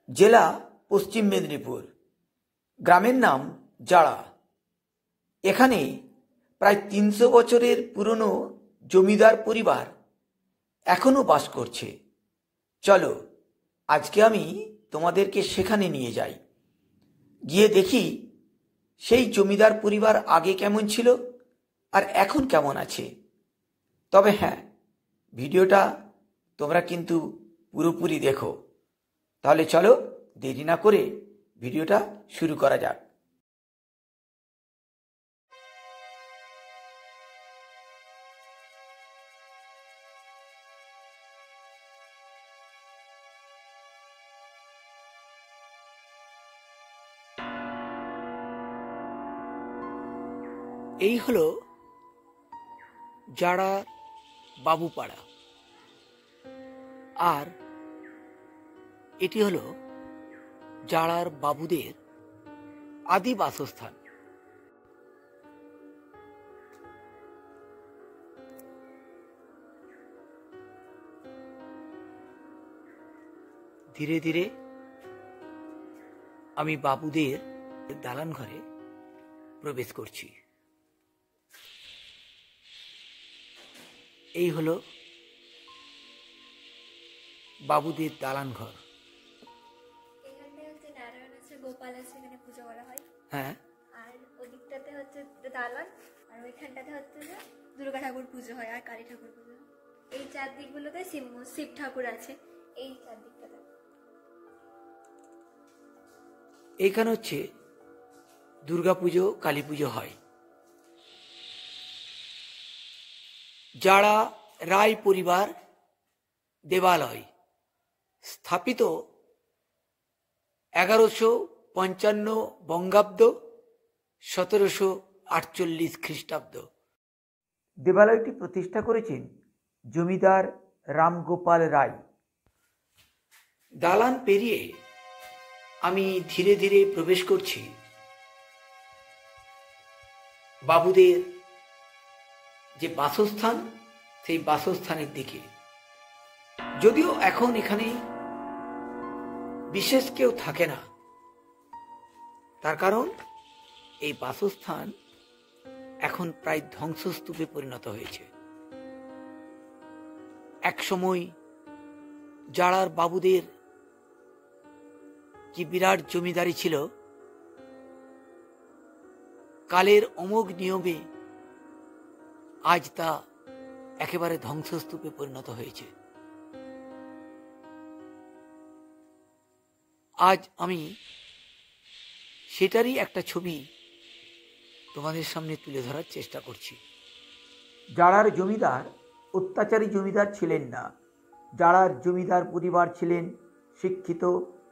জেলা পশ্চিম মেদিনীপুর, গ্রামের নাম জাড়া। এখানে প্রায় ৩০০ বছরের পুরনো জমিদার পরিবার এখনো বাস করছে। চলো আজকে আমি তোমাদেরকে সেখানে নিয়ে যাই, গিয়ে দেখি সেই জমিদার পরিবার আগে কেমন ছিল আর এখন কেমন আছে। তবে হ্যাঁ, ভিডিওটা তোমরা কিন্তু পুরোপুরি দেখো। তাহলে চলো দেরি না করে ভিডিওটা শুরু করা যাক। এই হলো জাড়া বাবুপাড়া, আর এটি হলো জাড়ার বাবুদের আদি বাসস্থান। ধীরে ধীরে আমি বাবুদের দালান ঘরে প্রবেশ করছি। এই হলো বাবুদের দালান ঘর। এখানে হচ্ছে নারায়ণ আছে, গোপাল আছে, এখানে পুজো করা হয়। হ্যাঁ, আর ওদিকটাতে হচ্ছে দালান, আর ওইখানটাতে হচ্ছে যে দুর্গা ঠাকুর পুজো হয় আর কালী ঠাকুর পুজো হয়। এই চারদিকগুলোতে শিব ঠাকুর আছে। এই চারদিকটাতে এইখানে হচ্ছে দুর্গা পুজো, কালী পুজো হয়। জাড়া রায় পরিবার দেবালয় স্থাপিত 1155 বঙ্গাব্দ, 1748 খ্রিস্টাব্দ। দেবালয়টি প্রতিষ্ঠা করেছেন জমিদার রামগোপাল রায়। দালান পেরিয়ে আমি ধীরে ধীরে প্রবেশ করছি বাবুদের যে বাসস্থান, সেই বাসস্থানের দিকে। যদিও এখন এখানে বিশেষ কেউ থাকে না, তার কারণ এই বাসস্থান এখন প্রায় ধ্বংসস্তূপে পরিণত হয়েছে। একসময় জাড়ার বাবুদের কি বিরাট জমিদারি ছিল, কালের অমোঘ নিয়মে আজ তা একেবারে ধ্বংসস্তূপে পরিণত হয়েছে। আজ আমি সেটারই একটা ছবি তোমাদের সামনে তুলে ধরার চেষ্টা করছি। জাড়ার জমিদার অত্যাচারী জমিদার ছিলেন না। জাড়ার জমিদার পরিবার ছিলেন শিক্ষিত,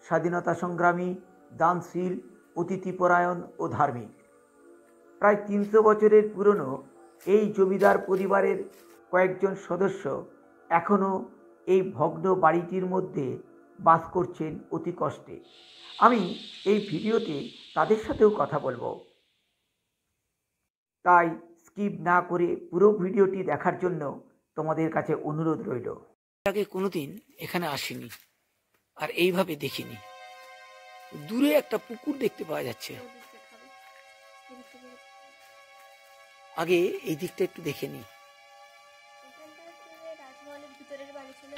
স্বাধীনতা সংগ্রামী, দানশীল, অতিথিপরায়ণ ও ধার্মিক। প্রায় ৩০০ বছরের পুরনো এই জমিদার পরিবারের কয়েকজন সদস্য এখনও এই ভগ্ন বাড়িটির মধ্যে বাস করছেন অতি কষ্টে। আমি এই ভিডিওতে তাদের সাথেও কথা বলবো, তাই স্কিপ না করে পুরো ভিডিওটি দেখার জন্য তোমাদের কাছে অনুরোধ রইল। আগে কোনোদিন এখানে আসিনি আর এইভাবে দেখিনি। দূরে একটা পুকুর দেখতে পাওয়া যাচ্ছে। আগে এই দিকটা একটু দেখে নি। রাজমহলের ভিতরের বাড়ি ছিল।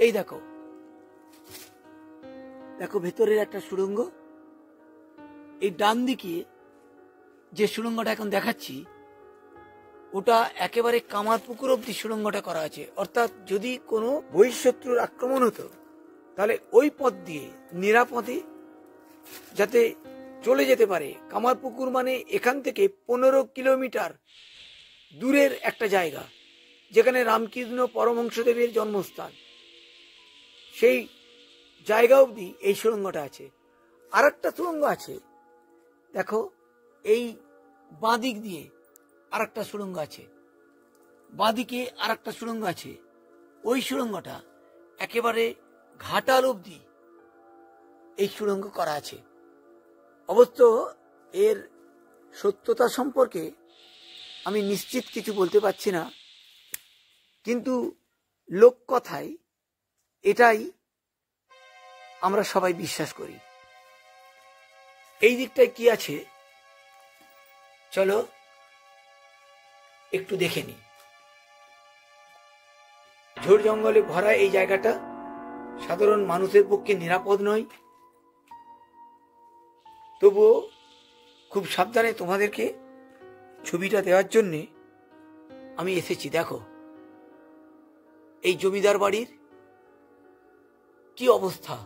এই দেখো দেখো ভেতরের একটা সুড়ঙ্গ। এই ডান দিকে যে সুড়ঙ্গটা এখন দেখাচ্ছি, ওটা একেবারে কামারপুকুর অব্দি সুড়ঙ্গটা করা আছে। অর্থাৎ যদি কোনো বহিঃশত্রুর আক্রমণ হতো, তাহলে ওই পথ দিয়ে নিরাপদে যাতে চলে যেতে পারে। কামারপুকুর মানে এখান থেকে 15 কিলোমিটার দূরের একটা জায়গা, যেখানে রামকৃষ্ণ পরমহংসদেবের জন্মস্থান। সেই জায়গা অবধি এই সুড়ঙ্গটা আছে। আর একটা সুড়ঙ্গ আছে, দেখো এই বাঁ দিক দিয়ে আর একটা সুড়ঙ্গ আছে, বাঁদিকে আর একটা সুড়ঙ্গ আছে। ওই সুড়ঙ্গটা একেবারে ঘাটাল অবধি এই সুড়ঙ্গ করা আছে। অবশ্য এর সত্যতা সম্পর্কে আমি নিশ্চিত কিছু বলতে পারছি না, কিন্তু লোককথায় এটাই আমরা সবাই বিশ্বাস করি। এই দিকটায় কি আছে চলো একটু দেখে নি। ঝোড় জঙ্গলে ভরা এই জায়গাটা সাধারণ মানুষের পক্ষে নিরাপদ নয়, তবুও খুব সাবধানে তোমাদেরকে ছবিটা দেওয়ার জন্যে আমি এসেছি। দেখো এই জমিদার বাড়ির কি অবস্থা।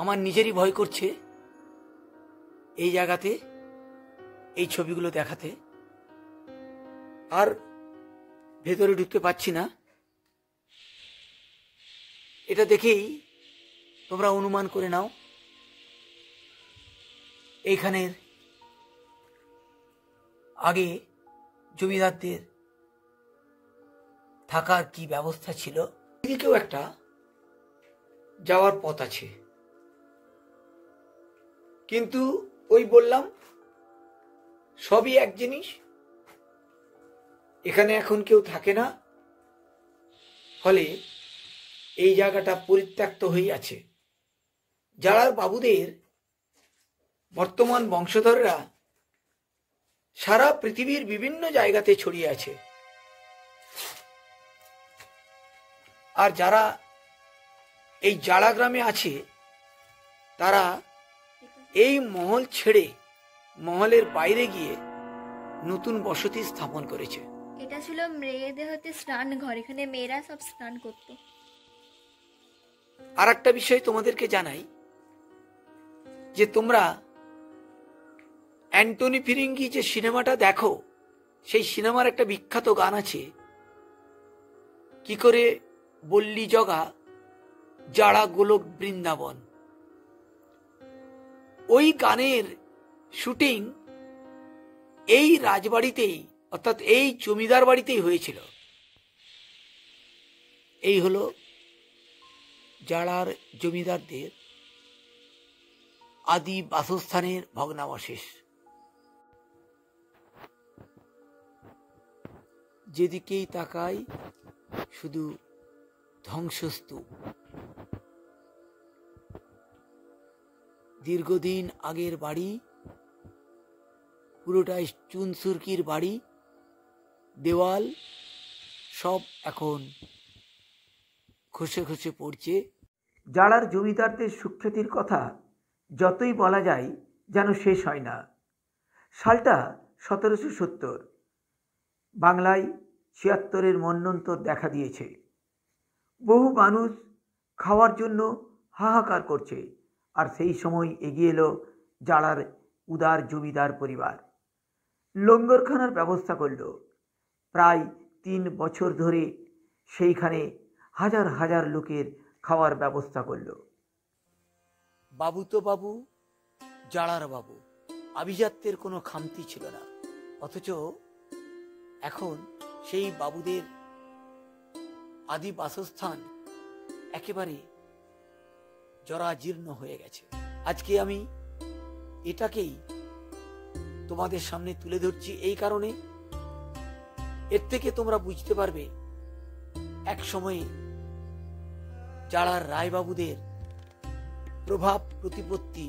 আমার নিজেরই ভয় করছে এই জায়গাতে এই ছবিগুলো দেখাতে, আর ভেতরে ঢুকতে পারছি না। এটা দেখেই তোমরা অনুমান করে নাও এইখানের আগে জমিদারদের থাকার কি ব্যবস্থা ছিল। এদিকেও একটা যাওয়ার পথ আছে, কিন্তু ওই বললাম সবই এক জিনিস, এখানে এখন কেউ থাকে না, ফলে এই জায়গাটা পরিত্যক্ত হয়ে আছে। জালার বাবুদের বর্তমান বংশধররা সারা পৃথিবীর বিভিন্ন জায়গাতে ছড়িয়ে আছে, আর যারা এই জালা গ্রামে আছে তারা এই মহল ছেড়ে মহলের বাইরে গিয়ে নতুন বসতি স্থাপন করেছে। এটা ছিল মেয়েদের হতে স্নান ঘর, এখানে মেয়েরা সব স্নান করত। আর একটা বিষয় তোমাদেরকে জানাই যে তোমরা অ্যান্টনি ফিরিঙ্গি যে সিনেমাটা দেখো, সেই সিনেমার একটা বিখ্যাত গান আছে, কি করে বললি জগা জাড়া গোলক বৃন্দাবন। ওই গানের শুটিং এই রাজবাড়িতেই, অর্থাৎ এই জমিদার বাড়িতেই হয়েছিল। এই হলো জাড়ার জমিদারদের আদি বাসস্থানের ভগ্নাবশেষ। যেদিকেই তাকাই শুধু ধ্বংসস্তূপ। দীর্ঘদিন আগের বাড়ি, পুরোটাই চুনসুরকির বাড়ি, দেওয়াল সব এখন খসে খসে পড়ছে। জালার জমিদারদের সুখ্যাতির কথা যতই বলা যায় যেন শেষ হয় না। সালটা 1770, বাংলায় 76-এর মন্বন্তর দেখা দিয়েছে। বহু মানুষ খাওয়ার জন্য হাহাকার করছে, আর সেই সময় এগিয়ে এলো জালার উদার জমিদার পরিবার। লঙ্গরখানার ব্যবস্থা করল। প্রায় 3 বছর ধরে সেইখানে হাজার হাজার লোকের খাওয়ার ব্যবস্থা করল। বাবু তো বাবু, জালার বাবু, আভিজাত্যের কোনো খামতি ছিল না, অথচ এখন সেই বাবুদের আদি বাসস্থান একেবারে জরাজীর্ণ হয়ে গেছে। আজকে আমি এটাকেই তোমাদের সামনে তুলে ধরছি এই কারণে, এর থেকে তোমরা বুঝতে পারবে এক সময়ে জালার রায়বাবুদের প্রভাব প্রতিপত্তি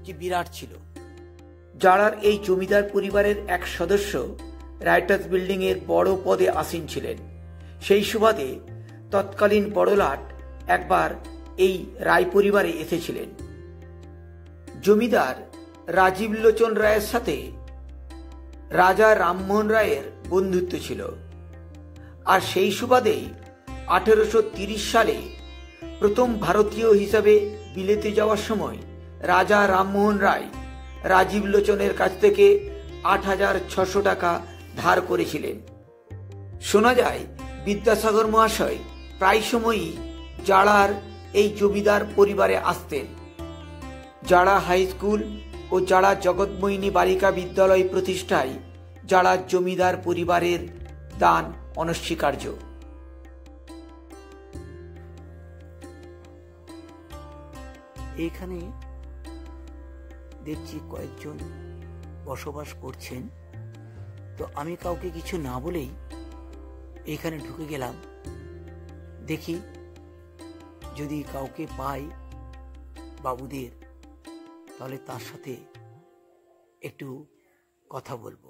কি বিরাট ছিল। জালার এই জমিদার পরিবারের এক সদস্য রাইটার্স বিল্ডিং এর বড় পদে আসীন ছিলেন। সেই সুবাদে তৎকালীন বড়লাট একবার এই রায় পরিবারে এসেছিলেন। জমিদার রাজীব লোচন রায়ের সাথে রাজা রামমোহন রায়ের বন্ধুত্ব ছিল, আর সেই সুবাদেই 1830 সালে প্রথম ভারতীয় হিসাবে বিলেতে যাওয়ার সময় রাজা রামমোহন রায় রাজীব লোচনের কাছ থেকে 8,600 টাকা ধার করেছিলেন। শোনা যায় বিদ্যাসাগর মহাশয় প্রায় সময়ই জালার এই জমিদার পরিবারে আসতেন। জালা হাই স্কুল ও জালা জগৎমোহিনী বালিকা বিদ্যালয় প্রতিষ্ঠায় জালার জমিদার পরিবারের দান অনস্বীকার্য। এইখানে দেখছি কয়েকজন বসবাস করছেন। তো আমি কাউকে কিছু না বলেই এইখানে ঢুকে গেলাম। দেখি যদি কাউকে পাই বাবুদের, তাহলে তার সাথে একটু কথা বলবো।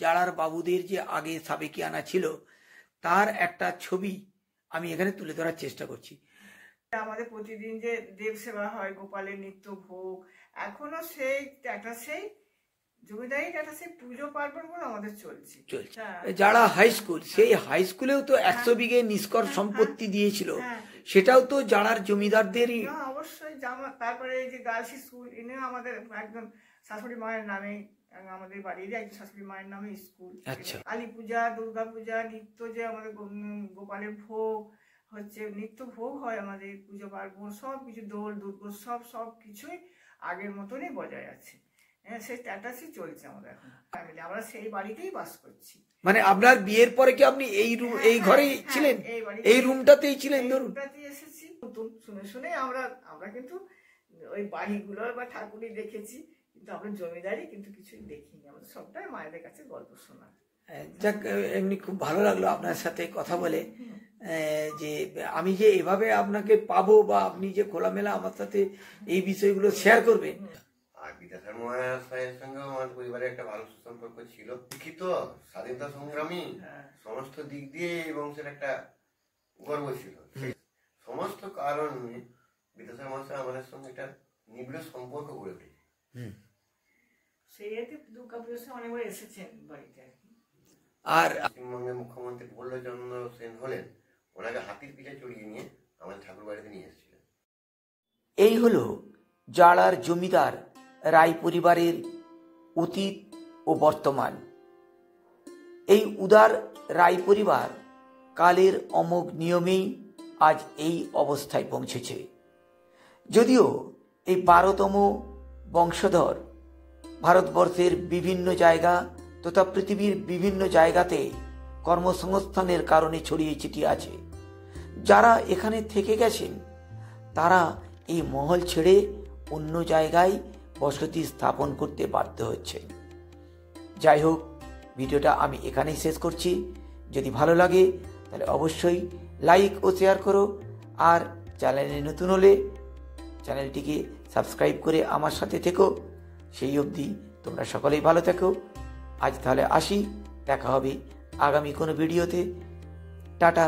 জালার বাবুদের যে আগে সাবেকিয়ানা ছিল তার একটা ছবি আমি এখানে তুলে ধরার চেষ্টা করছি। আমাদের প্রতিদিন যে দেব সেবা হয়, গোপালের নিত্য ভোগ, এখনো সেই জমিদারি একটা সেই পুজো পার্বণ গুলো আমাদের চলছে। যারা হাই স্কুল, সেই হাই স্কুলেও তো 100 বিঘে নিষ্কর সম্পত্তি দিয়েছিল, সেটাও তো যারার জমিদারদেরই। অবশ্যই। তারপরে এই যে গার্লস স্কুল, এনে আমাদের একজন শাশুড়ি মায়ের নামে, আমাদের বাড়ির একজন শাশুড়ি মায়ের নামে স্কুল। আচ্ছা। কালী পূজা, দুর্গা পূজা, নিত্য যে আমাদের গোপালের ভোগ হচ্ছে, নিত্য ভোগ হয় আমাদের, পুজো পার্বণ সব কিছু, দোল দুর্গোৎসব সব কিছুই আগের মতনই বজায় আছে। হ্যাঁ, সেই স্ট্যাটাসই চলছে আমাদের এখন ফ্যামিলি। আমরা সেই বাড়িতেই বাস করছি। মানে আপনার বিয়ের পরে কি আপনি এই ঘরেই ছিলেন, এই রুমটাতেই ছিলেন? রুমটাতেই এসেছি। নতুন শুনে শুনে আমরা কিন্তু ওই বাড়িগুলো বা ঠাকুরই দেখেছি, কিন্তু আমরা জমিদারি কিন্তু কিছুই দেখিনি। আমাদের সবটাই মায়েদের কাছে গল্প শোনা। যাক, এমনি খুব ভালো লাগলো আপনার সাথে কথা বলে, যে আমি যে এভাবে আপনাকে পাবো বা আপনি যে খোলামেলা আমার সাথে এই বিষয়গুলো শেয়ার করবেন। আর বিদ্যাসাগর মহাশয়ের সঙ্গে আমার পরিবারের একটা ভালো সুসম্পর্ক ছিল। শিক্ষিত, স্বাধীনতা সংগ্রামী, সমস্ত দিক দিয়ে এই বংশের একটা গর্ব ছিল। সমস্ত কারণে বিদ্যাসাগর মহাশয় আমাদের সঙ্গে একটা নিবিড় সম্পর্ক গড়ে উঠেছে। সেই দুর্গা পুজোর সময় অনেকবার এসেছেন বাড়িতে। আর পশ্চিমবঙ্গের মুখ্যমন্ত্রী প্রফুল্লচন্দ্র সেন হলেন, ওনাকে হাতির পিঠে চড়িয়ে নিয়ে আমাদের ঠাকুর বাড়িতে নিয়ে এসেছিলেন। এই হলো জালার জমিদার রায় পরিবারের অতীত ও বর্তমান। এই উদার রায় পরিবার কালের অমোঘ নিয়মেই আজ এই অবস্থায় পৌঁছেছে। যদিও এই 12তম বংশধর ভারতবর্ষের বিভিন্ন জায়গা তথা পৃথিবীর বিভিন্ন জায়গাতে কর্মসংস্থানের কারণে ছড়িয়ে ছিটিয়ে আছে, যারা এখানে থেকে গেছেন তারা এই মহল ছেড়ে অন্য জায়গায় বসতি স্থাপন করতে বাধ্য হচ্ছে। যাই হোক, ভিডিওটা আমি এখানেই শেষ করছি। যদি ভালো লাগে তাহলে অবশ্যই লাইক ও শেয়ার করো, আর চ্যানেলে নতুন হলে চ্যানেলটিকে সাবস্ক্রাইব করে আমার সাথে থেকো। সেই অবধি তোমরা সকলেই ভালো থেকো। আজ তাহলে আসি, দেখা হবে আগামী কোনো ভিডিওতে। টাটা।